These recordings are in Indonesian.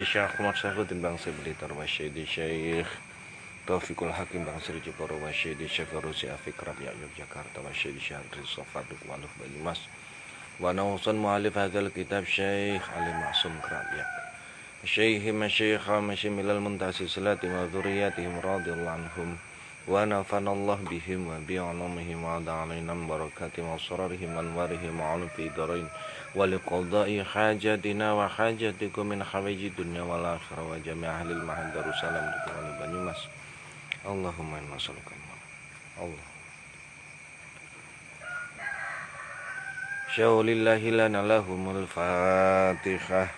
Syekh Ahmad Syaifuddin Bangsa Blitar wa Syedi Syekh Taufiqul Hakim Bangsa Jepara wa Syedi Syekh Farusi Afiq Rabi'a Yogyakarta wa Syedi Syekh Andri Sofaduk Waluf Banyumas wa nausan mu'alif hadzal kitab Syekh Ali Ma'sum Rabi'a Syekh Masyayikha Masyimilal Muntasi Salati wa dzurriyyatihim radhiyallahu anhum wa nafanallahu bihim wa bi'alumihim wa da'alaina barakatihim wa sararihim anwarihim wa alufi darain wa liqadai hajatina wa hajatikum min hawaiji dunya wal akhirah wa jami' ahlil mahad darussalam di Banyumas. Allahumma inna nas'aluka Allah syaulillahi lana lahumul fatihah.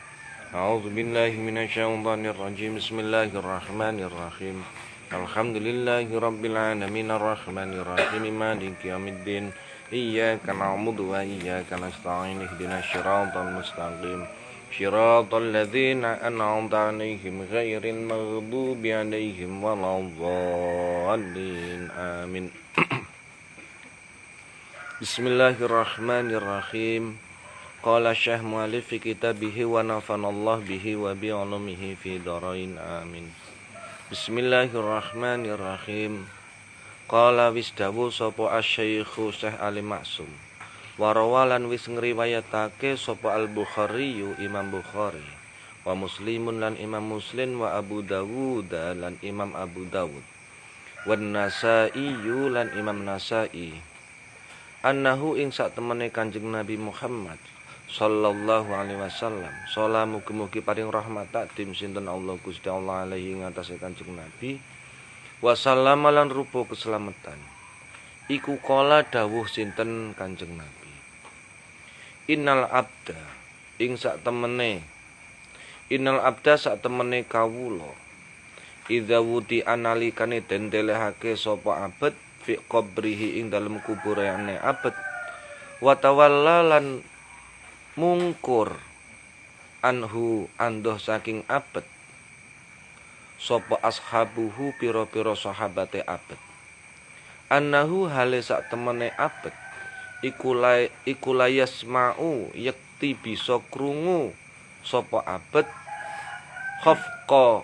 A'udzu billahi minasyaitonir rajim. Bismillahirrahmanirrahim. Alhamdulillahi rabbil alamin arrahmanir rahim maliki yaumiddin. Iyyaka na'budu wa iyyaka nasta'in ihdinas siratal mustaqim siratal ladzina an'amta 'alaihim ghairil maghdubi 'alaihim waladdallin amin. Bismillahirrahmanirrahim. Qala Syekh mu'allif fi kitabihi wa nafanallahu bihi wa bi 'ulumihi fi dharain amin. Bismillahirrahmanirrahim. Qala wis dawuh sapa asy-Syaikh Syekh Ali Ma'sum wa rawalan wis ngriwayatake sapa Al-Bukhari Imam Bukhari wa Muslimun lan Imam Muslim wa Abu Dawud lan Imam Abu Dawud wan Nasa'i lan Imam Nasa'i annahu ing sak temene Kanjeng Nabi Muhammad sallallahu alaihi wasallam salamu mugi paring rahmat takdim sinten Allah Gusti Allah alaihi ngatasé Kanjeng Nabi wasallam lan rupa keselamatan iku kala dawuh sinten Kanjeng Nabi innal abda sak temene kawula idza wudi analikane den telehake sapa abet fi qabrihi ing dalem kuburane abet wa tawalla lan mungkur anhu andoh saking abet sapa ashabuhu pira-pira sahabate abet annahu hale sak temene abet iku layasma'u yakti bisa krungu sapa abet khafqa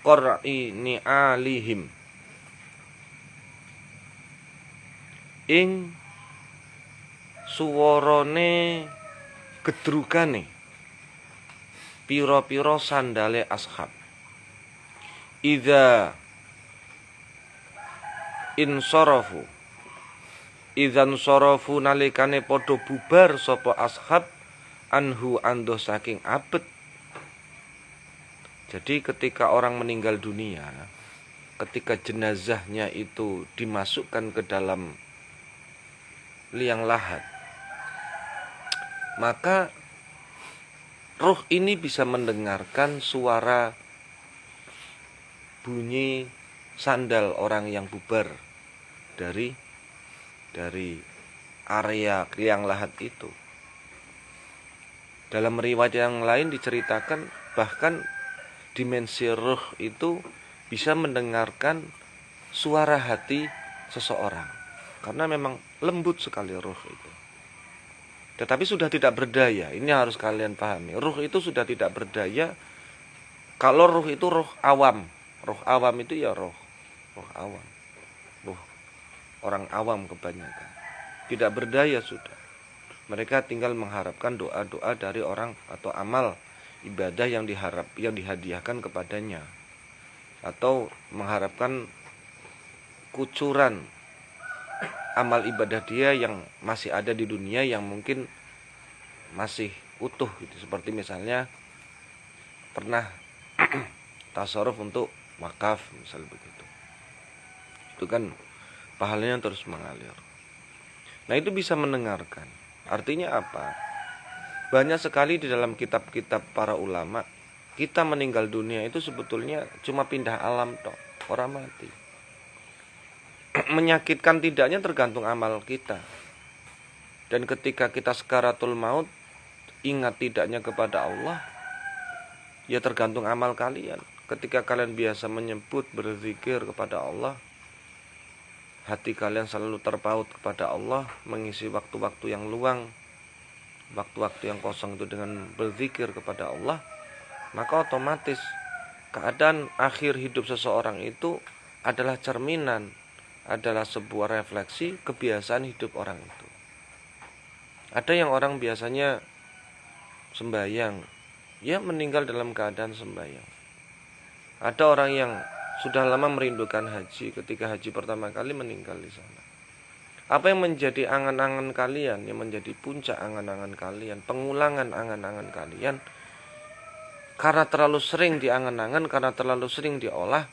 qara'ini alihim ing suwarane gedrugane pira-pira sandale ashab idzan sarafu nalikane padha bubar sapa ashab anhu andoh saking abet. Jadi ketika orang meninggal dunia, ketika jenazahnya itu dimasukkan ke dalam liang lahat, maka roh ini bisa mendengarkan suara bunyi sandal orang yang bubar dari area liang lahat itu. Dalam riwayat yang lain diceritakan bahkan dimensi roh itu bisa mendengarkan suara hati seseorang, karena memang lembut sekali roh itu. Tetapi sudah tidak berdaya. Ini harus kalian pahami. Ruh itu sudah tidak berdaya. Kalau ruh itu roh awam. Roh awam itu ya roh awam. Roh orang awam kebanyakan. Tidak berdaya sudah. Mereka tinggal mengharapkan doa-doa dari orang atau amal ibadah yang dihadiahkan kepadanya. Atau mengharapkan kucuran amal ibadah dia yang masih ada di dunia yang mungkin masih utuh gitu. Seperti misalnya pernah tasarruf untuk wakaf misal begitu. Itu kan pahalanya terus mengalir. Nah, itu bisa mendengarkan. Artinya apa? Banyak sekali di dalam kitab-kitab para ulama, kita meninggal dunia itu sebetulnya cuma pindah alam toh, orang mati. Menyakitkan tidaknya tergantung amal kita. Dan ketika kita sakaratul maut, ingat tidaknya kepada Allah, ya tergantung amal kalian. Ketika kalian biasa menyebut, berzikir kepada Allah, hati kalian selalu terpaut kepada Allah, mengisi waktu-waktu yang luang, waktu-waktu yang kosong itu dengan berzikir kepada Allah, maka otomatis keadaan akhir hidup seseorang itu adalah cerminan, adalah sebuah refleksi kebiasaan hidup orang itu. Ada yang orang biasanya sembahyang, ya meninggal dalam keadaan sembahyang. Ada orang yang sudah lama merindukan haji, ketika haji pertama kali meninggal di sana. Apa yang menjadi angan-angan kalian, yang menjadi puncak angan-angan kalian, pengulangan angan-angan kalian, karena terlalu sering diangan-angan, karena terlalu sering diolah,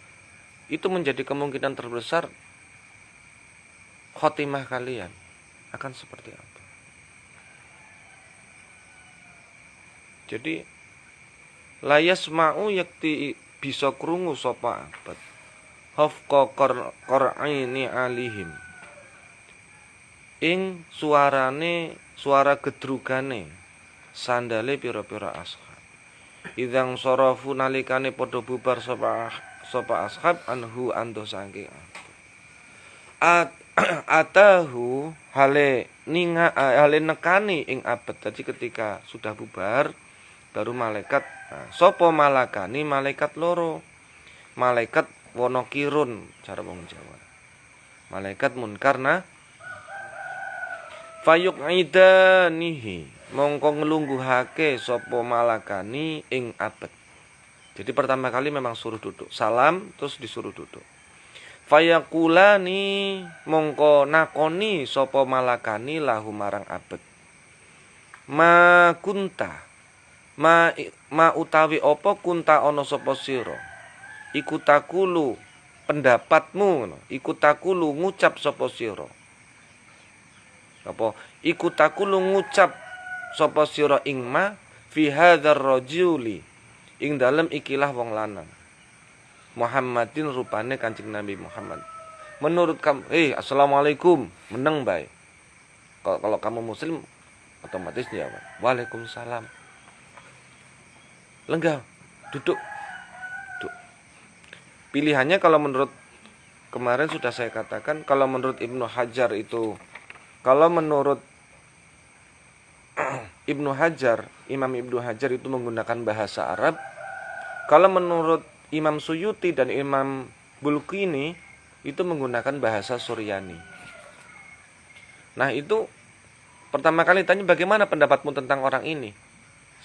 itu menjadi kemungkinan terbesar khotimah kalian akan seperti apa. Jadi layas mau yakti bisa krungu sapa abad hafqa qar'aini alihim ing suarane, suara gedrugane sandale pira-pira ashab idang sarafu nalikane padha bubar sapa ashab anhu ando saking atahu hale nekani ing abad. Jadi ketika sudah bubar baru malaikat, sapa malakani, malaikat loro, malaikat Wonokirun cara wong Jawa, malaikat Munkar fayuqidanihi mongko nglungguhake sapa malakani ing abad. Jadi pertama kali memang suruh duduk, salam terus disuruh duduk. Fayakulani mongko nakoni sapa malakani lahu marang abad. Ma kunta ma utawi apa kunta ana sapa sira iku takulu pendapatmu ngono, iku takulu ngucap sapa sira apa iku takulu ngucap sapa sira ing ma fi hadzal rajuli ing dalem ikilah wong lanang Muhammadin rupane Kanjeng Nabi Muhammad. Menurut kamu, assalamualaikum, meneng bae. Kalau kamu muslim otomatis jawab waalaikumsalam. Lenggah, duduk. Pilihannya kalau menurut kemarin sudah saya katakan, kalau menurut Ibnu Hajar itu, kalau menurut Ibnu Hajar, Imam Ibnu Hajar itu menggunakan bahasa Arab. Kalau menurut Imam Suyuti dan Imam Bulqini itu menggunakan bahasa Suryani. Nah itu pertama kali tanya bagaimana pendapatmu tentang orang ini,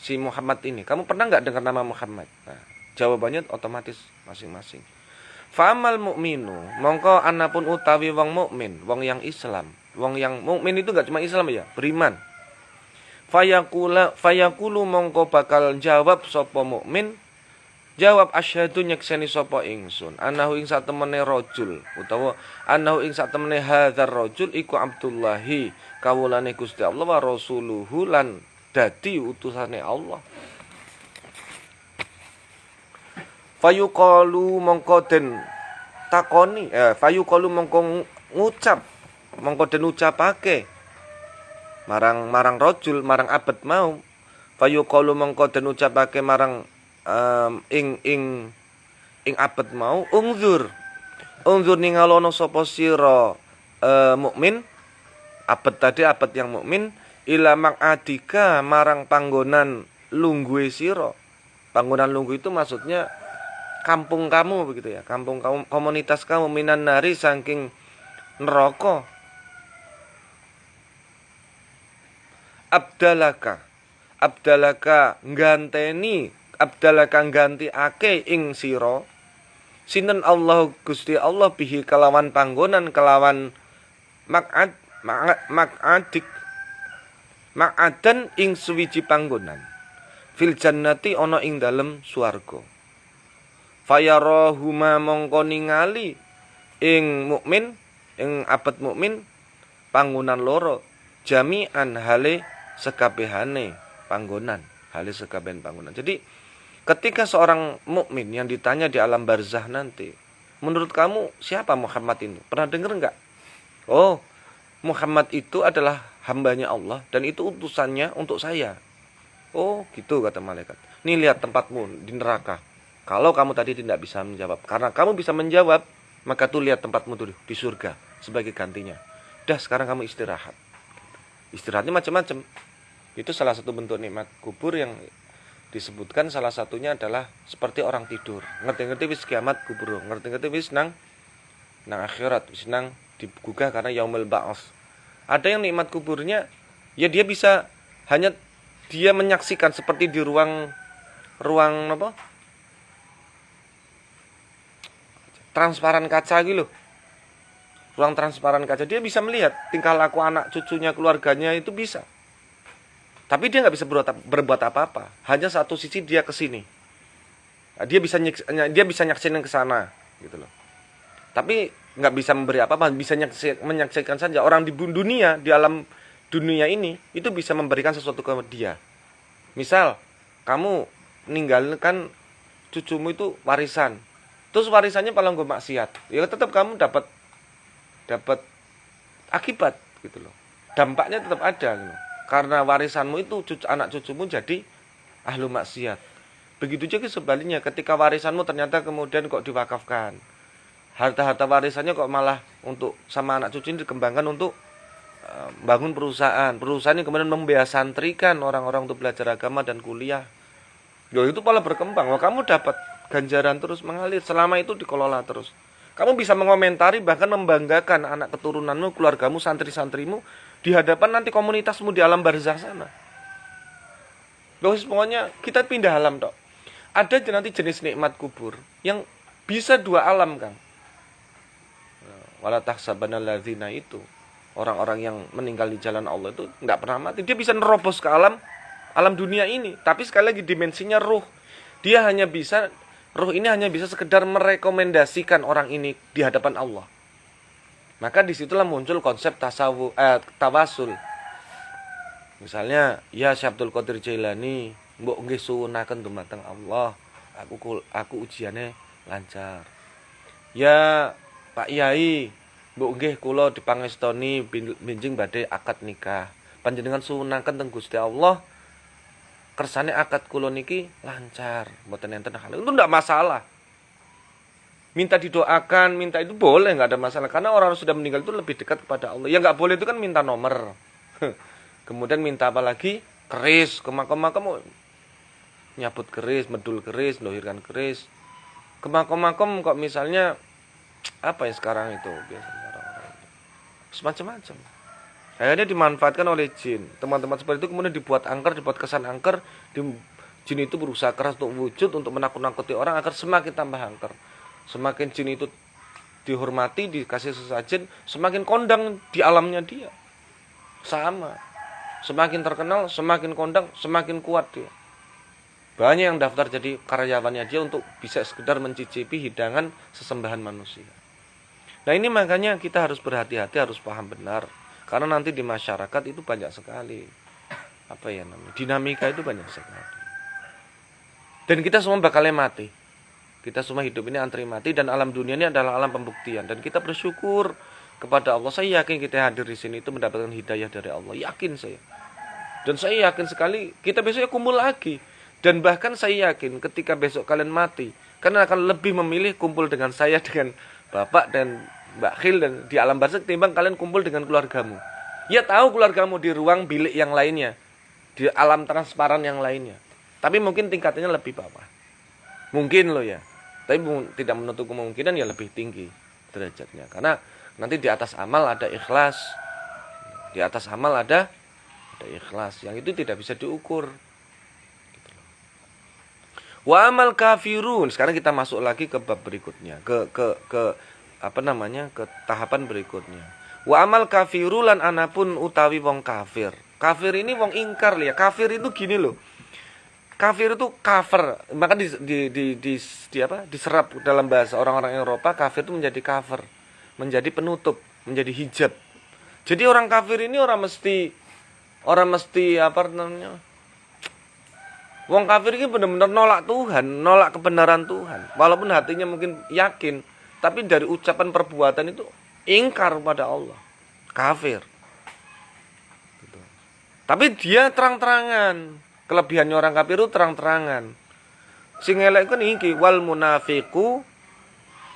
si Muhammad ini. Kamu pernah nggak dengar nama Muhammad? Nah, jawabannya otomatis masing-masing. Fa'amal mu'minu, mongko anapun utawi wong mukmin, wong yang Islam. Wong yang mukmin itu nggak cuma Islam ya, beriman. Fayaqulu mongko bakal jawab sapa mukmin. Jawab asyhadu nyekseni sapa ingsun anahu ing satemene rajul utawa anahu ing satemene hadzal rajul iku Abdullahi kawulane Gusti Allah wa rasuluhu lan dadi utusane Allah. Fayuqalu mongko den takoni fayuqalu mongko ngucap mongko den ucapake marang rajul marang abad mau. Fayuqalu mongko den ucapake marang ing abad mau ungzur ningalono sapa sira mukmin abad tadi abad yang mukmin ila maqadika marang panggonan lungguhe sira. Panggonan lungguh itu maksudnya kampung kamu begitu ya, kampung kamu, komunitas kamu minan nari saking neraka. Abdalaka ganteni abdalaka ganti ake ing sira sinten Allah Gusti Allah bihi kelawan panggonan kelawan maq'adan ing suwiji panggonan fil jannati ana ing dalem swarga. Fayarahuma mongko ningali ing mukmin ing abad mukmin panggonan loro jami'an hale sekabehane panggonan hale sekabehan panggonan. Jadi ketika seorang mukmin yang ditanya di alam barzah nanti, menurut kamu siapa Muhammad ini? Pernah dengar enggak? Oh, Muhammad itu adalah hambanya Allah dan itu utusannya untuk saya. Oh, gitu kata malaikat. Nih lihat tempatmu di neraka. Kalau kamu tadi tidak bisa menjawab, karena kamu bisa menjawab, maka tuh lihat tempatmu tuh di surga sebagai gantinya. Dah sekarang kamu istirahat. Istirahatnya macam-macam. Itu salah satu bentuk nikmat kubur yang Disebutkan salah satunya adalah seperti orang tidur. Ngerti-ngerti wis kiamat kubur, ngerti-ngerti wis nang akhirat, wis nang digugah karena yaumul ba'ats. Ada yang nikmat kuburnya ya dia bisa hanya dia menyaksikan seperti di ruang apa? Transparan kaca gitu loh. Ruang transparan kaca, dia bisa melihat tingkah laku anak cucunya, keluarganya itu bisa. Tapi dia nggak bisa berbuat apa-apa. Hanya satu sisi dia ke sini. Dia bisa nyaksin ke sana gitu loh. Tapi nggak bisa memberi apa-apa, bisa menyaksikan saja. Orang di dunia, di alam dunia ini itu bisa memberikan sesuatu ke dia. Misal kamu meninggalkan cucumu itu warisan. Terus warisannya paling gue maksiat. Ya tetap kamu dapat akibat gitu loh. Dampaknya tetap ada gitu. Karena warisanmu itu anak cucumu jadi ahlu maksiat. Begitu juga sebaliknya, ketika warisanmu ternyata kemudian kok diwakafkan. Harta-harta warisannya kok malah untuk sama anak cucu ini dikembangkan untuk bangun perusahaan. Perusahaan yang kemudian membiasantrikan orang-orang untuk belajar agama dan kuliah. Loh itu malah berkembang. Wah, kamu dapat ganjaran terus mengalir. Selama itu dikelola terus. Kamu bisa mengomentari bahkan membanggakan anak keturunanmu, keluargamu, santri-santrimu di hadapan nanti komunitasmu di alam barzah sana. Loh, pokoknya kita pindah alam tok. Ada nanti jenis nikmat kubur yang bisa dua alam, Kang. Wala tahsabanal ladzina itu orang-orang yang meninggal di jalan Allah itu enggak pernah mati. Dia bisa nerobos ke alam dunia ini, tapi sekali lagi dimensinya ruh. Ruh ini hanya bisa sekedar merekomendasikan orang ini di hadapan Allah. Maka disitulah muncul konsep tawasul. Misalnya, ya Syekh Abdul Qadir Jailani, mbok nggih suwunaken dumateng Allah, aku ujiannya lancar. Ya Pak Yai, mbok nggih kula dipangestoni benjing badhe akad nikah. Panjenengan suwunaken teng Gusti Allah, kersane akad kula niki lancar, mboten enten hal. Itu enggak masalah. Minta didoakan, minta itu boleh, enggak ada masalah. Karena orang sudah meninggal itu lebih dekat kepada Allah. Yang enggak boleh itu kan minta nomor. Kemudian minta apa lagi? Keris, ke makam-makam nyabut keris, medul keris, melahirkan keris. Ke makam-makam kok misalnya apa ya sekarang itu biasanya orang-orang semacam-macam. Akhirnya dimanfaatkan oleh jin. Teman-teman seperti itu kemudian dibuat kesan angker. Jin itu berusaha keras untuk wujud, untuk menakut-nakuti orang agar semakin tambah angker. Semakin jin itu dihormati, dikasih sesajen, semakin kondang di alamnya dia. Sama. Semakin terkenal, semakin kondang, semakin kuat dia. Banyak yang daftar jadi karyawannya dia untuk bisa sekedar mencicipi hidangan sesembahan manusia. Nah ini makanya kita harus berhati-hati, harus paham benar. Karena nanti di masyarakat itu banyak sekali dinamika itu banyak sekali. Dan kita semua bakalnya mati. Kita semua hidup ini antri mati, dan alam dunia ini adalah alam pembuktian. Dan kita bersyukur kepada Allah. Saya yakin kita hadir di sini itu mendapatkan hidayah dari Allah. Yakin saya. Dan saya yakin sekali kita besoknya kumpul lagi. Dan bahkan saya yakin ketika besok kalian mati, kalian akan lebih memilih kumpul dengan saya, dengan Bapak dan Mbak Khil dan di alam barzakh ketimbang kalian kumpul dengan keluargamu. Ya tahu keluargamu di ruang bilik yang lainnya, di alam transparan yang lainnya. Tapi mungkin tingkatannya lebih bawah. Mungkin loh ya. Tapi tidak menutup kemungkinan ya lebih tinggi derajatnya. Karena nanti di atas amal ada ikhlas. Di atas amal ada ikhlas. Yang itu tidak bisa diukur. Wa amal kafirun. Sekarang kita masuk lagi ke bab berikutnya. Ke tahapan berikutnya. Wa amal kafirulan anapun utawi wong kafir. Kafir ini wong ingkar ya. Kafir itu gini loh. Kafir itu cover. Maka diserap dalam bahasa orang-orang Eropa, kafir itu menjadi cover, menjadi penutup, menjadi hijab. Jadi orang kafir ini orang mesti wong kafir ini benar-benar nolak Tuhan, nolak kebenaran Tuhan. Walaupun hatinya mungkin yakin, tapi dari ucapan perbuatan itu ingkar pada Allah. Kafir. Gitu. Tapi dia terang-terangan. Kelebihannya orang kafir itu terang-terangan. Sing elek kan iki wal munafiqu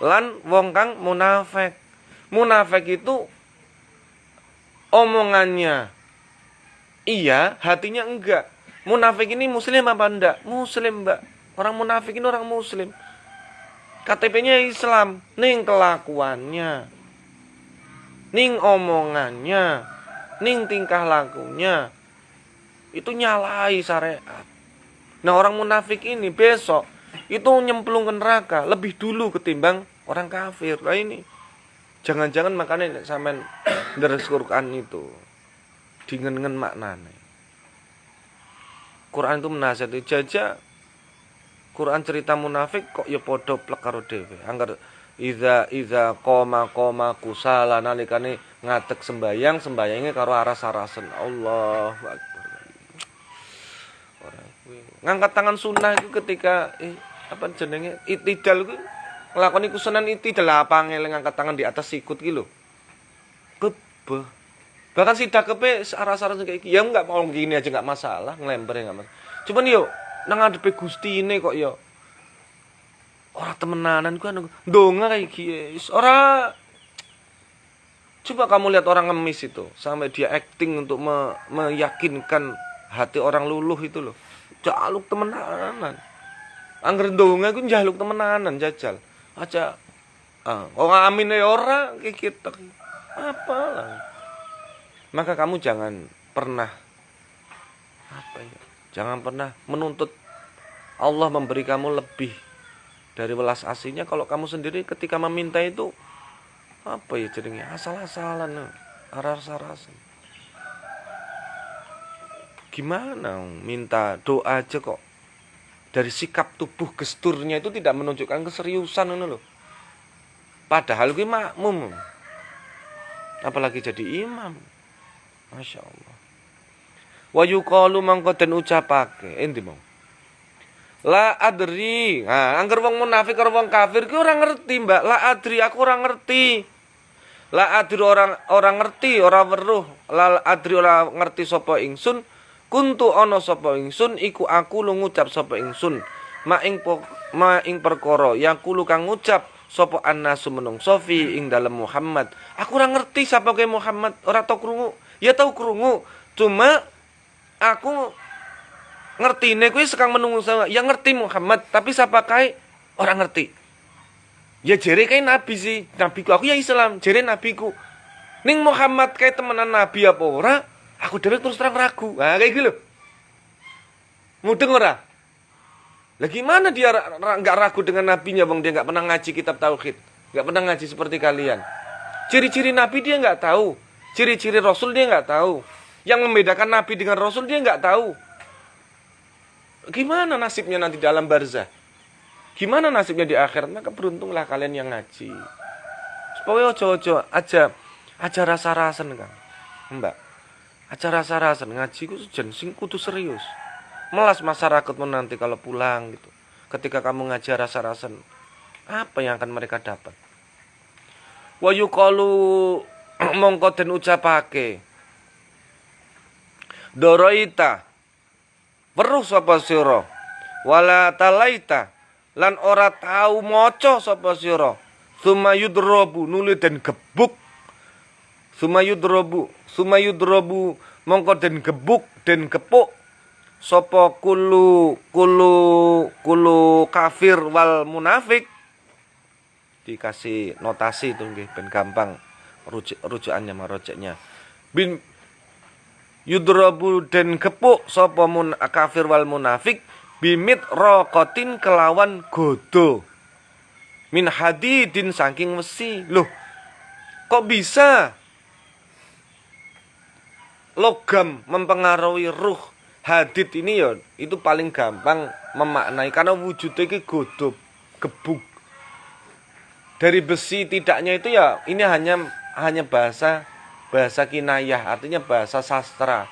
lan wong kang munafik. Munafik itu omongannya iya, hatinya enggak. Munafik ini muslim apa enggak? Muslim, Mbak. Orang munafik ini orang muslim. KTP-nya Islam, ning kelakuannya, ning omongannya, ning tingkah lakunya itu nyalai syariat. Nah, orang munafik ini besok itu nyemplung ke neraka lebih dulu ketimbang orang kafir. Nah ini jangan-jangan makanya sampean deres Quran itu dengan maknanya. Quran itu menasihati jajak. Quran cerita munafik kok ya padha plek karo dhewe. Angger iza qoma kusala nalikane ngadeg sembayange karo aras-arasen. Allahu Akbar. Ora kuwi. Ngangkat tangan sunnah itu ketika apa jenenge itidal kuwi nglakoni kusunan itidal apa ngele ngangkat tangan di atas sikut ki lho. Kebeh. Bahkan sidakepe aras-arasen kayak iki ya enggak mau gini aja enggak masalah, ngelember enggak masalah. Cuman yo nang ngadepe Gustine kok yo ora temenanan ku anu ndonga kayak iki. Ora. Coba kamu lihat orang ngemis itu sampai dia acting untuk meyakinkan hati orang luluh itu loh. Jaluk temenanan. Angger ndonga ku njaluk temenanan jajal. Aja amin ya ora kayak gitu. Apalah. Maka kamu jangan pernah jangan pernah menuntut Allah memberi kamu lebih dari welas asihnya kalau kamu sendiri ketika meminta itu jadinya asal-asalan, aras-arasan. Gimana minta doa aja kok dari sikap tubuh gesturnya itu tidak menunjukkan keseriusan loh. Padahal gue makmum. Apalagi jadi imam. Masya Allah. Wa yuqalu mangko den ucapake endi mau. La adri. Nah, angger wong munafik karo wong kafir ki ora ngerti, Mbak. La adri aku ora ngerti. La adri orang ngerti, ora weruh. La adri ora ngerti sapa ingsun. Kuntu ana sapa ingsun iku aku lu ngucap sapa ingsun. Ma ing perkara yang kulo kang ngucap sapa annasu menungso fi ing dalem Muhammad. Aku ora ngerti sapa ke Muhammad, ora tau krungu. Ya tau krungu, cuma aku ngertine kuwi sekang menungso ya ngerti Muhammad, tapi sapa kae ora ngerti. Ya jere kae nabi sih, nabiku aku ya Islam, jere nabiku. Ning Muhammad kae temenan nabi apa ora? Aku dhewe terus terang ragu. Nah kayak gitu lho. Mudeng ora? Lah gimana dia enggak ragu dengan nabinya bang, dia enggak pernah ngaji kitab tauhid, enggak pernah ngaji seperti kalian. Ciri-ciri nabi dia enggak tahu. Ciri-ciri Rasul dia nggak tahu. Yang membedakan Nabi dengan Rasul dia nggak tahu. Gimana nasibnya nanti dalam barzah? Gimana nasibnya di akhirat? Maka beruntunglah kalian yang ngaji. Supaya ojo-ojo aja rasa-rasen Kang. Mbak. Aja rasa-rasen ngaji ku jen sing kudu serius. Melas masyarakat nanti kalau pulang gitu. Ketika kamu ngaji rasa-rasen, apa yang akan mereka dapat? Wa yuqalu mongko den ucapake doroita weruh sapa sira wala talaita lan ora tau maca sapa sira sumayudrobu nuli den gebuk sumayudrobu mongko den gebuk den gepuk sapa kulu kafir wal munafik. Dikasih notasi itu nggih ben gampang rujukannya marojeknya. Bin yudrabu den gepuk sapa kafir wal munafik bimit raqatin kelawan godo min hadidin saking wesi. Loh, kok bisa logam mempengaruhi ruh? Hadid ini ya itu paling gampang memaknai karena wujudnya iki godo gebuk. Dari besi tidaknya itu ya ini hanya bahasa kinayah, artinya bahasa sastra.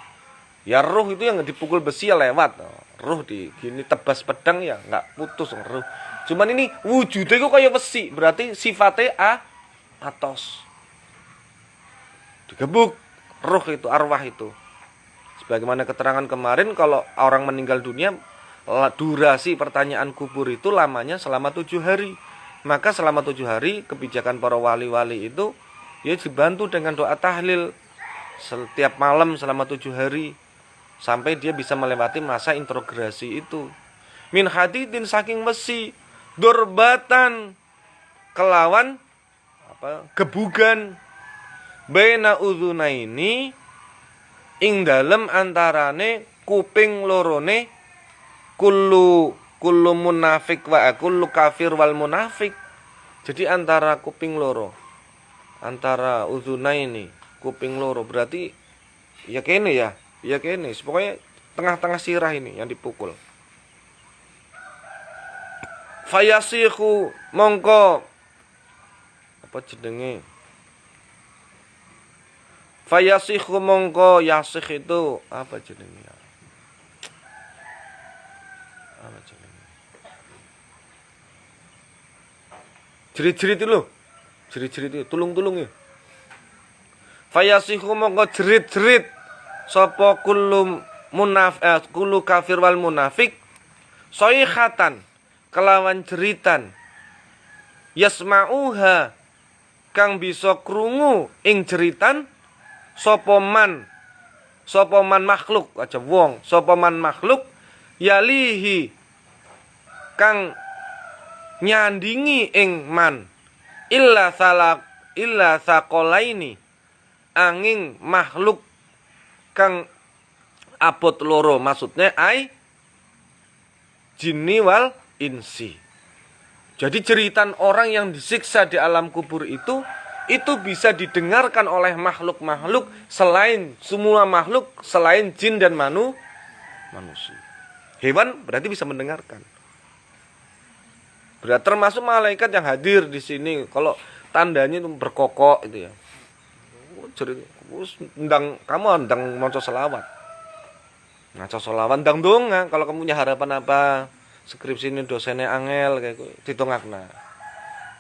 Ya ruh itu yang dipukul besi ya lewat. Ruh di gini tebas pedang ya nggak putus ruh. Cuman ini wujudnya kok kayak besi, berarti sifatnya atos. Digebuk ruh itu, arwah itu. Sebagaimana keterangan kemarin kalau orang meninggal dunia durasi pertanyaan kubur itu lamanya selama 7 hari. Maka selama 7 hari kebijakan para wali-wali itu ya dibantu dengan doa tahlil setiap malam selama 7 hari. sampai dia bisa melewati masa introgresi itu. Min hadidin saking besi, durbatan kelawan gebugan, baina udzunaini ing dalem antarane kuping lorone kullu munafik wa kullu kafir wal munafik. Jadi antara kuping loro, antara udzunaini kuping loro, berarti ya kene ya kene, pokoknya tengah-tengah sirah ini yang dipukul. Fayasihu mongko apa jenenge? Fayasihu mongko yasih itu apa jenenge? Apa jenenge? Jerit-jerit itu loh. Jerit-jerit itu tulung-tulung ya. Fayasihu mongko jerit-jerit sapa kullu kafir wal munafik soihatan kelawan jeritan yasma'uha kang bisa krungu ing jeritan sapa man makhluk aja wong, sapa man makhluk yalihi kang nyandingi ing man illa saqalaini angin makhluk kang abot loro, maksudnya ai jinni wal insi. Jadi jeritan orang yang disiksa di alam kubur itu bisa didengarkan oleh makhluk-makhluk selain semua makhluk selain jin dan manusia. Hewan berarti bisa mendengarkan. Berarti termasuk malaikat yang hadir di sini. Kalau tandanya itu berkokok itu ya. Kamu ndang maca selawat. Maca selawat ndang donga kalau kamu punya harapan apa? Skripsi ini dosennya angel kayak ditongakna.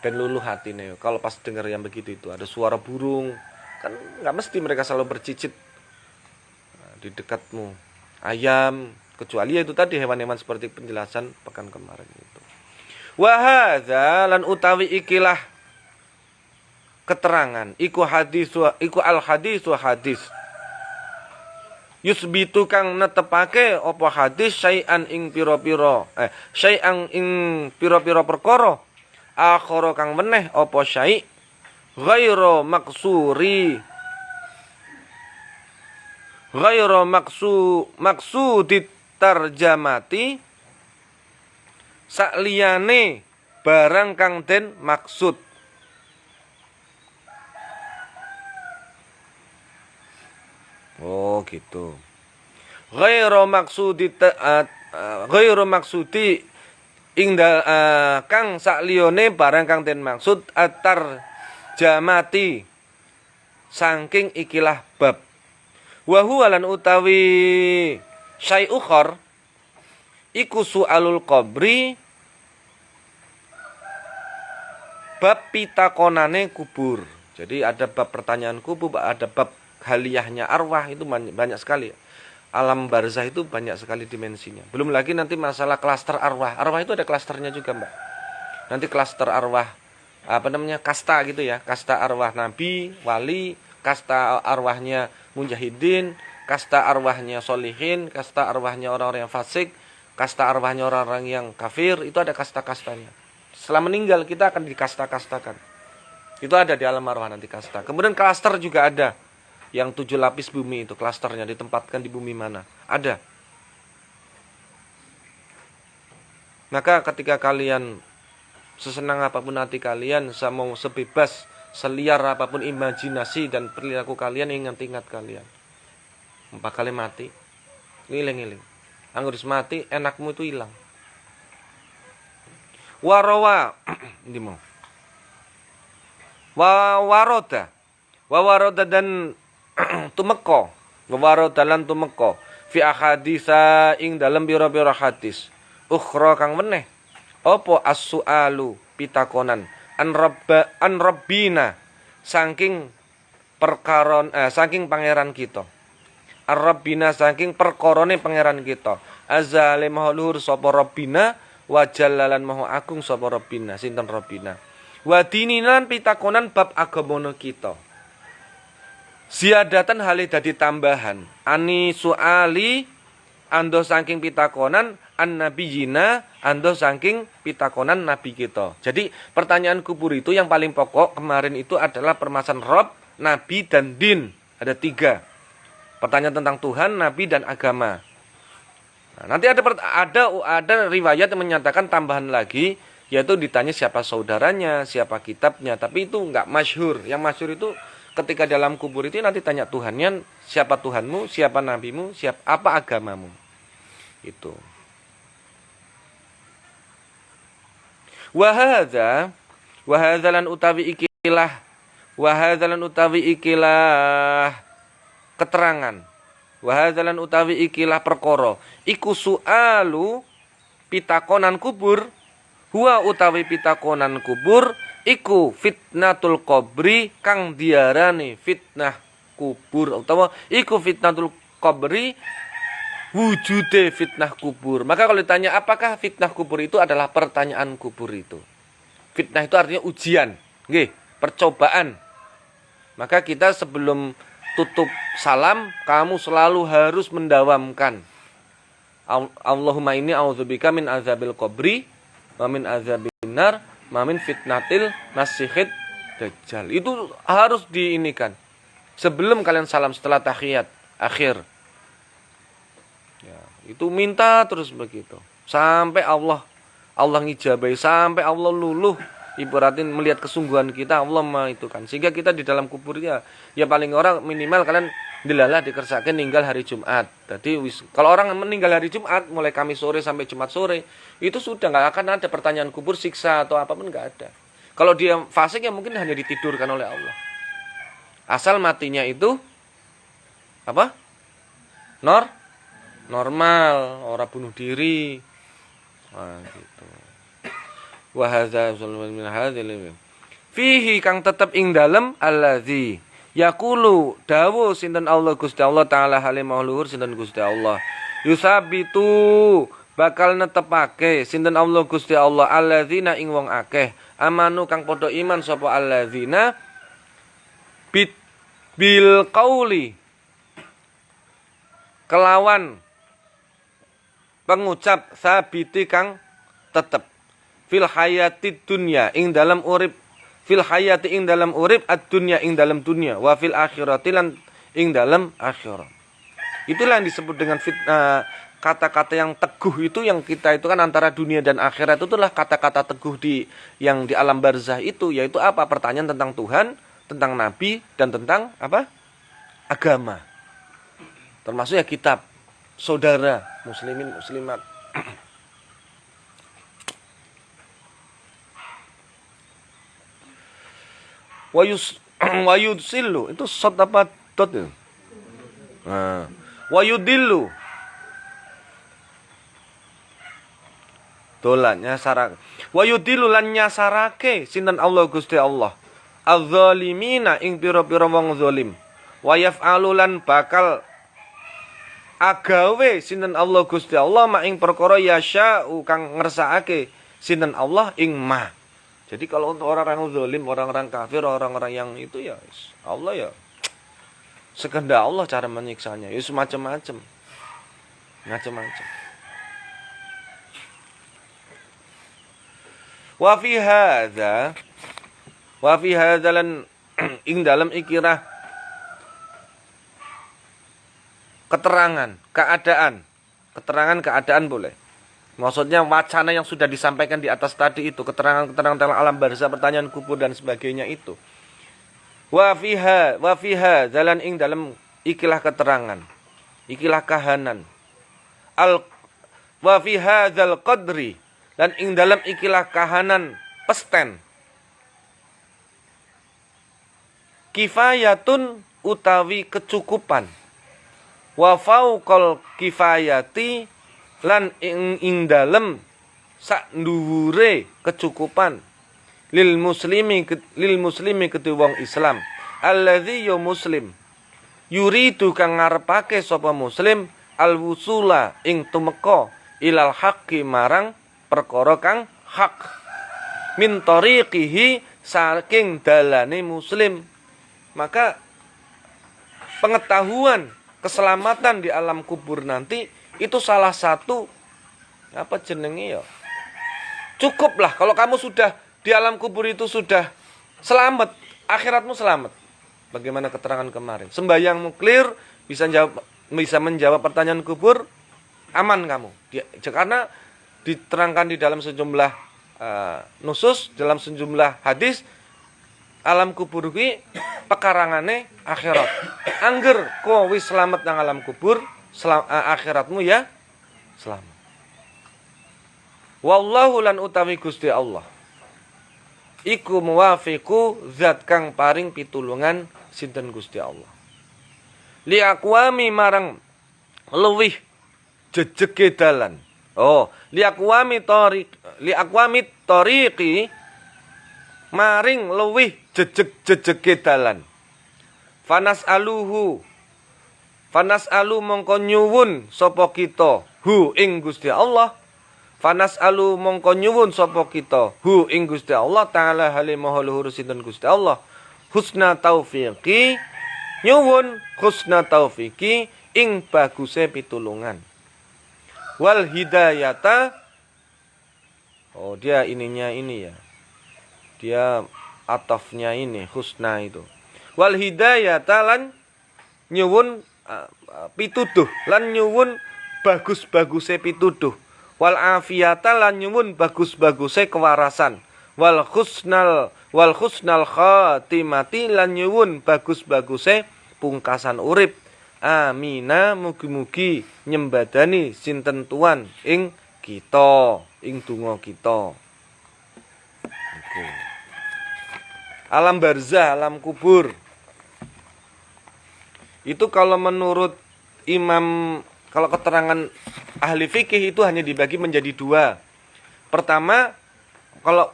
Ben luluh hatine. Kalau pas dengar yang begitu itu ada suara burung, kan nggak mesti mereka selalu bercicit di dekatmu. Ayam, kecuali itu tadi hewan-hewan seperti penjelasan pekan kemarin itu. Wa hadza lan utawi ikilah keterangan iku al hadis wa hadis. Yusbitu kang netepake apa hadis syai'an ing pira-pira perkara akhara kang meneh apa syai' ghairu maksudit tarjamati sakliyane barang kang den maksud. Oh gitu. Ghairu maksudi ing kang sakliyane barang kang den maksud atar jamati saking ikilah bab. Wa huwa lan utawi syai' ukhar iku su'alul qabri bab pitakonane kubur. Jadi ada bab pertanyaan kubur, ada bab haliyahnya arwah, itu banyak sekali. Alam barzah itu banyak sekali dimensinya. Belum lagi nanti masalah klaster arwah. Arwah itu ada klasternya juga, Mbak. Nanti klaster arwah kasta gitu ya. Kasta arwah nabi, wali, kasta arwahnya mujahidin, kasta arwahnya solihin, kasta arwahnya orang-orang yang fasik, kasta arwahnya orang-orang yang kafir. Itu ada kasta-kastanya. Setelah meninggal kita akan dikasta-kastakan. Itu ada di alam arwah nanti kasta. Kemudian klaster juga ada. Yang 7 lapis bumi itu klasternya ditempatkan di bumi mana? Ada. Maka ketika kalian sesenang apapun hati kalian, mau sebebas, seliar apapun imajinasi dan perilaku kalian, ingat-ingat kalian. 4 kali mati, ngiling-ngiling. Anggur mati, enakmu itu hilang. Warawa, ini mau. Wawaroda dan tumeka wawaro dalan tumeka fi ahaditsa ing dalem pira-pira hadis ukhra kang meneh apa as-su'alu pitakonan an rabbina saking perkaron saking pangeran kita ar-rabbina saking perkarane pangeran kita azale maha luhur sapa rabbina wa jallalan maha agung sapa rabbina sinten rabbina wa dininan pitakonan bab agamana kita Ziyadatan hale dadi tambahan. Ani suali ando saking pitakonan an nabiyina ando saking pitakonan nabi kita. Jadi pertanyaan kubur itu yang paling pokok kemarin itu adalah permasalahan Rob, Nabi dan Din. Ada 3. Pertanyaan tentang Tuhan, Nabi dan agama. Nah, nanti ada riwayat yang menyatakan tambahan lagi, yaitu ditanya siapa saudaranya, siapa kitabnya. Tapi itu enggak masyhur. Yang masyhur itu ketika dalam kubur itu nanti tanya Tuhannya, siapa Tuhanmu, siapa nabimu, apa agamamu. Itu. Wahadza lan utawi ikilah keterangan. Wahadza lan utawi ikilah perkara. Iku sualu pitakonan kubur. Huwa utawi pitakonan kubur iku fitnatul qabri kang diarani fitnah kubur utawa iku fitnatul qabri wujude fitnah kubur. Maka kalau ditanya apakah fitnah kubur itu adalah pertanyaan kubur itu. Fitnah itu artinya ujian, nggih, percobaan. Maka kita sebelum tutup salam kamu selalu harus mendawamkan Allahumma inni a'udzubika min azabil qabri wa min azabil nar mamin fitnatil masihid dajjal. Itu harus diinikan sebelum kalian salam setelah tahiyat akhir ya, itu minta terus begitu sampai Allah ngijabai, sampai Allah luluh ibaratin melihat kesungguhan kita Allah mah itu kan, sehingga kita di dalam kubur ya paling orang minimal kalian dilalah dikersakain ninggal hari Jumat. Jadi kalau orang meninggal hari Jumat mulai Kamis sore sampai Jumat sore itu sudah nggak akan ada pertanyaan kubur, siksa atau apapun, nggak ada. Kalau dia fasik ya mungkin hanya ditidurkan oleh Allah. Asal matinya itu apa? Normal, orang bunuh diri. Nah, gitu. Wa hadza min hadzal fihi kang tetep ing dalem allazi yaqulu dawu sinten Allah Gusti Allah taala halimah luhur sinten Gusti Allah yusabitu bakal netepake sinten Allah Gusti Allah allazina ing wong akeh amanu kang padha iman sapa allazina bil qauli kelawan pengucap sabiti kang tetep fil hayati dunya ing dalam urip fil hayati ing dalam urip ad-dunya ing dalam dunia wa fil akhirati lan ing dalam akhirat. Itulah yang disebut dengan kata-kata yang teguh itu, yang kita itu kan antara dunia dan akhirat, itulah kata-kata teguh yang di alam barzah itu, yaitu apa? Pertanyaan tentang Tuhan, tentang nabi dan tentang apa? Agama. Termasuk ya kitab, saudara, muslimin, muslimat. Wayudsillu itu sot apa dot itu? Nah, wayudillu dolan nyasarak. Wayudillu lan nyasarake sinten Allah Gusti Allah. Az-zalimina ing pira-pira wong zalim. Wayaf'alu lan bakal agawe sinten Allah Gusti Allah ma ing perkara yasya'u kang ngersakake sinten Allah ing ma. Jadi kalau untuk orang-orang zalim, orang-orang kafir, orang-orang yang itu ya Allah ya sekehendak Allah cara menyiksanya. Ya semacam-macam. Macam-macam. Wa fi hadza lan ing dalam ikirah keterangan keadaan boleh. Maksudnya wacana yang sudah disampaikan di atas tadi itu, keterangan-keterangan tentang alam barzah, pertanyaan kubur dan sebagainya itu. Wa fiha jalan ing dalam ikilah keterangan, ikilah kahanan. Wa fiha zal qadri dan ing dalam ikilah kahanan pesten. Kifayatun utawi kecukupan. Wa fauqal kifayati lan ing dalem sak dhuwure kecukupan lil muslimi kedue wong Islam allazi ya muslim yuridu kang ngarepake sapa muslim al wusula ing tumeka ilal haqqi marang perkara kang hak min tariqihi saking dalane muslim. Maka pengetahuan keselamatan di alam kubur nanti itu salah satu apa jenenge ya. Cukuplah kalau kamu sudah di alam kubur itu sudah selamat, akhiratmu selamat. Bagaimana keterangan kemarin? Sembahyangmu clear, bisa menjawab pertanyaan kubur, aman kamu. Karena diterangkan di dalam sejumlah nusus, dalam sejumlah hadis, alam kubur kuwi pekarangane akhirat. Angger kowe wis selamat nang alam kubur, akhiratmu ya selamat. Wallahu lan utawi Gusti Allah iku muwafiqu zat kang paring pitulungan sinten Gusti Allah. Li aqwami marang luwih jejege dalan. Oh, li aqwami tariqi maring luwih jejege dalan. Fanas alu mongko nyuwun sapa kita hu ing Gusti Allah. Fanas alu mongko nyuwun sapa kita hu ing Gusti Allah taala hale maha luhur sinten Gusti Allah. Husna taufiqi nyuwun husna taufiqi ing baguse pitulungan. Wal hidayata. Oh, dia ininya ini ya. Dia atafnya ini husna itu. Wal hidayata lan nyuwun pituduh lan nyuwun bagus-baguse pituduh. Wal afiyata lan nyuwun bagus-baguse kewarasan. Wal husnal khatimati lan nyuwun bagus-baguse pungkasan urip. Amina mugi-mugi nyembadani sinten tuan ing kita, ing donga kita. Alam barzah, alam kubur. Itu kalau menurut kalau keterangan ahli fikih itu hanya dibagi menjadi dua. Pertama, kalau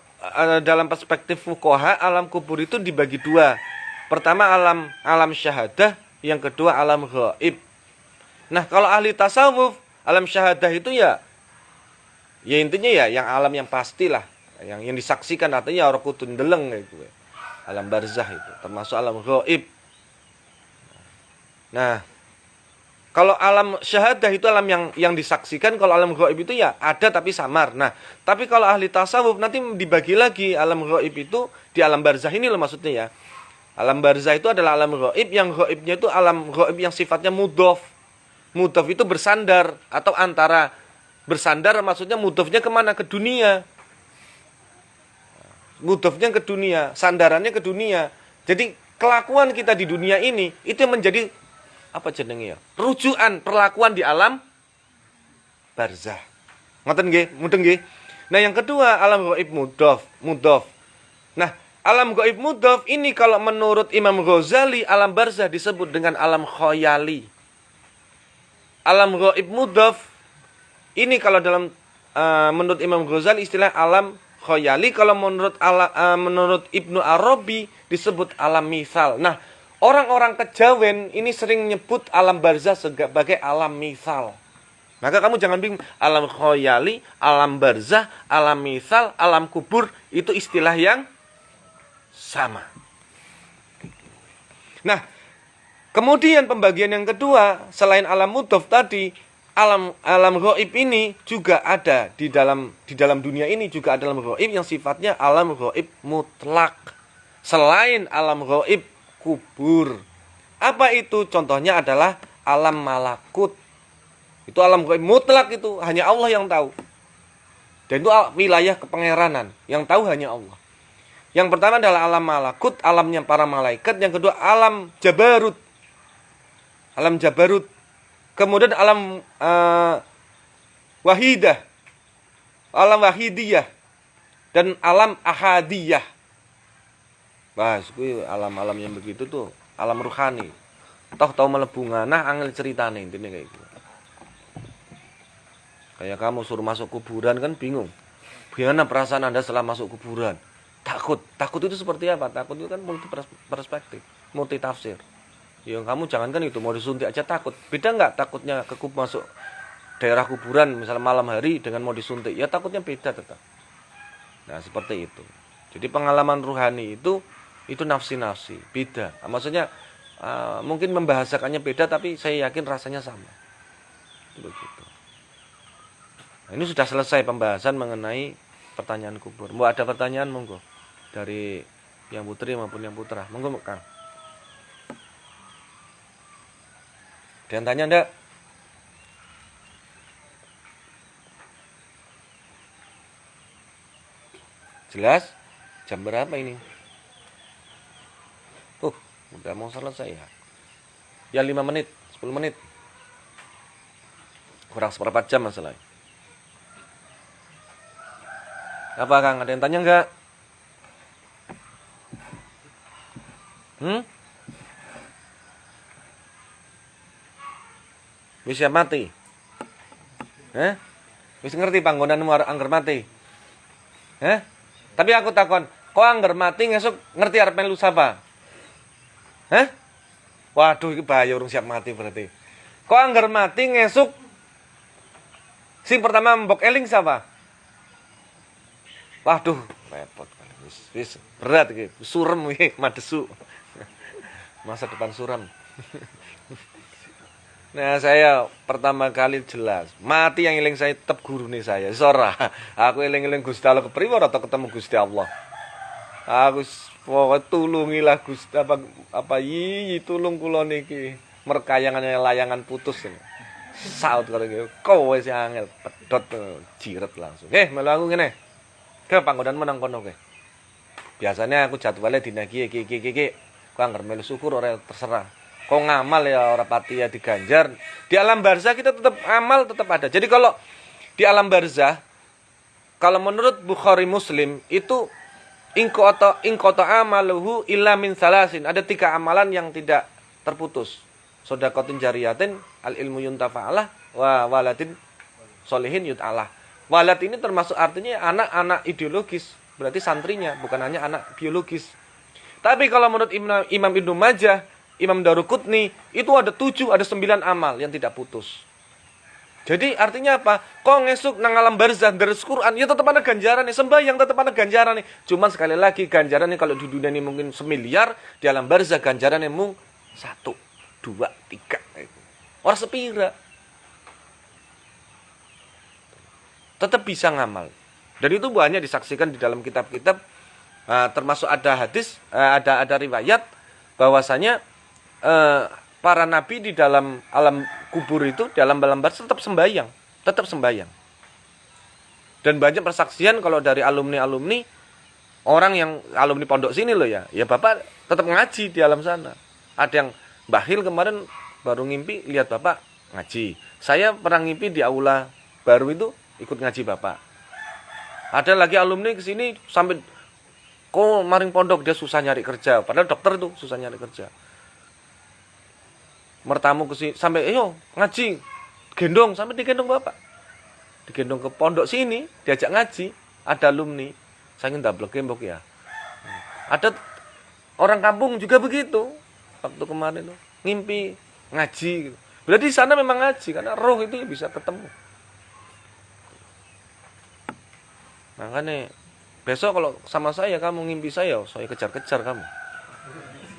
dalam perspektif fuqaha, alam kubur itu dibagi dua. Pertama alam syahadah, yang kedua alam ghaib. Nah, kalau ahli tasawuf, alam syahadah itu ya intinya ya yang alam yang pastilah, yang disaksikan artinya ora kudu ndeleng gitu. Alam barzah itu termasuk alam ghaib. Nah, kalau alam syahadah itu alam yang disaksikan, kalau alam ghaib itu ya ada tapi samar. Nah, tapi kalau ahli tasawuf nanti dibagi lagi alam ghaib itu di alam barzah ini loh maksudnya ya. Alam barzah itu adalah alam ghaib, yang ghaibnya itu alam ghaib yang sifatnya mudhof. Mudhof itu bersandar atau antara bersandar, maksudnya mudhofnya kemana? Ke dunia. Mudhofnya ke dunia, sandarannya ke dunia. Jadi kelakuan kita di dunia ini itu yang menjadi apa jenenge ya? Rujukan perlakuan di alam barzah. Ngoten nggih, mudeng nggih. Nah, yang kedua alam ghaib mudhof. Nah, alam ghaib mudhof ini kalau menurut Imam Ghazali alam barzah disebut dengan alam khayali. Alam ghaib mudhof ini kalau dalam menurut Imam Ghazali istilah alam khayali, kalau menurut Ibnu Arabi disebut alam misal. Nah, orang-orang kejawen ini sering nyebut alam barzah sebagai alam misal. Maka kamu jangan bingung, alam khayali, alam barzah, alam misal, alam kubur itu istilah yang sama. Nah, kemudian pembagian yang kedua selain alam mudhof tadi, alam ghaib ini juga ada di dalam dunia ini juga ada alam ghaib yang sifatnya alam ghaib mutlak. Selain alam ghaib kubur. Apa itu? Contohnya adalah alam malakut. Itu alam ghaib mutlak, itu hanya Allah yang tahu. Dan itu wilayah kepangeranan, yang tahu hanya Allah. Yang pertama adalah alam malakut, alamnya para malaikat. Yang kedua alam jabarut. Alam jabarut. Kemudian alam wahidah. Alam wahidiyah. Dan alam ahadiyah. Bahas kuwi alam-alam yang begitu tuh alam ruhani. Toh tau mlebu nganah angel ceritane intine kayak gitu. Kayak kamu suruh masuk kuburan kan bingung. Gimana perasaan Anda setelah masuk kuburan? Takut. Takut itu seperti apa? Takut itu kan multi perspektif, multi tafsir. Ya kamu jangankan itu, mau disuntik aja takut. Beda enggak takutnya masuk daerah kuburan misalnya malam hari dengan mau disuntik? Ya takutnya beda tetap. Nah, seperti itu. Jadi pengalaman ruhani itu nafsi-nafsi, beda. Maksudnya Mungkin membahasakannya beda, tapi saya yakin rasanya sama. Begitu. Nah, ini sudah selesai pembahasan mengenai pertanyaan kubur. Mau ada pertanyaan monggo dari yang putri maupun yang putra. Monggo Kang. Ada yang tanya enggak? Jelas? Jam berapa ini? Udah mau selesai ya. Ya 5 menit, 10 menit. Kurang seperempat jam masalahnya. Apa Kang? Ada yang tanya enggak? Wis siap mati? Wis ngerti panggonanmu angger mati? Tapi aku takon, kok angger mati ngesuk ngerti arep melu sapa? Waduh, iki bahaya urung siap mati berarti. Kok angger mati ngesuk sing pertama mbok eling sapa? Waduh, repot. Wis berat iki, surem iki, madesu. Masa depan suram. Nah, saya pertama kali jelas, mati yang eling saya tetap guru nih saya. Sora, aku eling-eling Gusti Allah kepriwe atau ketemu Gusti Allah. Aku pokoknya tulungilah Gusti apa tulung kula niki. Merkayangannya layangan putus ini. Saut karo kowe wis angel pedhot jiret langsung. Melu aku ngene. Ke panggonanmu nang kono kowe. Biasanya aku jadwalnya dina iki. Kok anggar melu syukur ora terserah. Kok ngamal ya ora pati ya diganjar. Di alam barzah kita tetap amal tetap ada. Jadi kalau di alam barzah kalau menurut Bukhari Muslim itu ingkoto amaluhu illa min salasin. Ada 3 amalan yang tidak terputus. Shadaqatin jariyatin, al ilmu yuntafa'alah, wa waladin solihin yut'alah. Walad ini termasuk artinya anak-anak ideologis, berarti santrinya, bukan hanya anak biologis. Tapi kalau menurut Imam Ibnu Majah, Imam Daruqutni, itu ada 7, ada 9 amal yang tidak putus. Jadi artinya apa? Kok ngesuk nang alam barzah deres Quran, ya tetap ada ganjaran nih, sembahyang tetap ada ganjaran nih. Cuman sekali lagi ganjaran nih kalau di dunia ini mungkin 1 miliar, di alam barzah ganjaran nih mung 1, 2, 3. Orang sepira. Tetap bisa ngamal. Dan itu banyak disaksikan di dalam kitab-kitab, termasuk ada hadis, ada riwayat bahwasanya para nabi di dalam alam kubur itu, di alam barzah tetap sembahyang. Dan banyak persaksian kalau dari alumni orang yang alumni pondok sini loh ya bapak tetap ngaji di alam sana. Ada yang Bahil kemarin baru ngimpi lihat bapak ngaji. Saya pernah ngimpi di aula baru itu ikut ngaji bapak. Ada lagi alumni ke sini sampai kok maring pondok dia susah nyari kerja, padahal dokter tuh susah nyari kerja. Mertamu ke sini sampai ngaji, gendong sampai digendong bapak. Digendong ke pondok sini, diajak ngaji, ada alumni. Saya ingin double gembok ya. Ada orang kampung juga begitu. Waktu kemarin tuh ngimpi ngaji gitu. Berarti di sana memang ngaji karena roh itu bisa ketemu. Makanya besok kalau sama saya kamu ngimpi saya kejar-kejar kamu.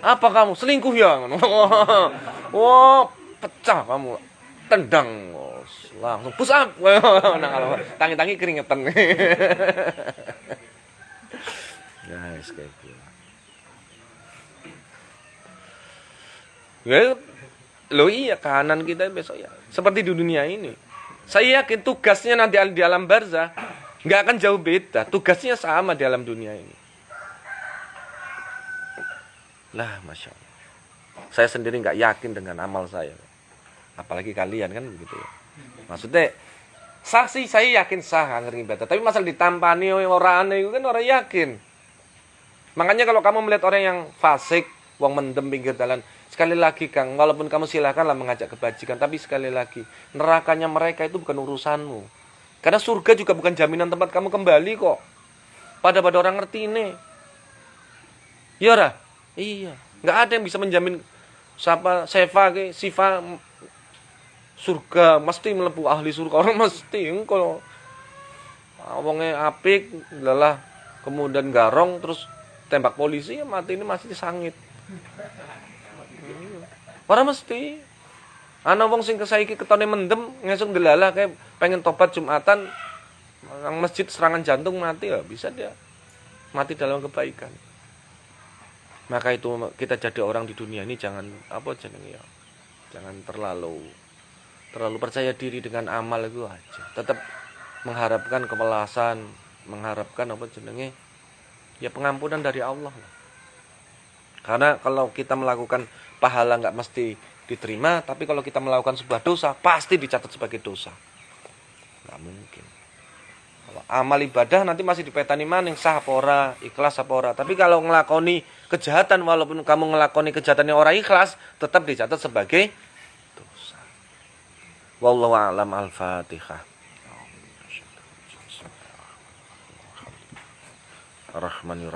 Apa kamu selingkuh ya? Wah, pecah kamu. Tendang langsung push up. Nah, kalau tangi-tangi keringetan. Guys, kayak gitu. Ya, iya kahanan kita besok ya. Seperti di dunia ini. Saya yakin tugasnya nanti di alam barzah nggak akan jauh beda. Tugasnya sama di alam dunia ini. Lah, Masya Allah. Saya sendiri nggak yakin dengan amal saya. Apalagi kalian kan begitu ya. Maksudnya, sah sih saya yakin sah anggar ibadah. Tapi masalah ditampani orang aneh itu kan orang yakin. Makanya kalau kamu melihat orang yang fasik, wong mendem pinggir jalan, sekali lagi Kang, walaupun kamu silakanlah mengajak kebajikan, tapi sekali lagi, nerakanya mereka itu bukan urusanmu. Karena surga juga bukan jaminan tempat kamu kembali kok. Pada orang ngerti ini. Iya ora? Iya. Nggak ada yang bisa menjamin sifa surga mesti mlebu ahli surga. Orang mesti engko wonge apik lelah kemudian garong terus tembak polisi ya mati ini masih disangit. Ora mesti. Ana wong sing saiki ketone mendem, ngesuk ndelalah kayak pengen tobat Jumatan, nang masjid serangan jantung mati ya, bisa dia mati dalam kebaikan. Maka itu kita jadi orang di dunia ini jangan apa jenenge ya. Jangan terlalu percaya diri dengan amal itu aja. Tetap mengharapkan kewelasan, mengharapkan apa jenenge ya pengampunan dari Allah. Karena kalau kita melakukan pahala nggak mesti diterima, tapi kalau kita melakukan sebuah dosa pasti dicatat sebagai dosa. Nggak mungkin. Kalau amal ibadah nanti masih dipetani maning sah apa ora, ikhlas apa ora. Tapi kalau ngelakoni kejahatan walaupun kamu ngelakoni kejahatan yang ora ikhlas, tetap dicatat sebagai dosa. Wallahu a'lam. Al-Fatihah. Ar-Rahmanir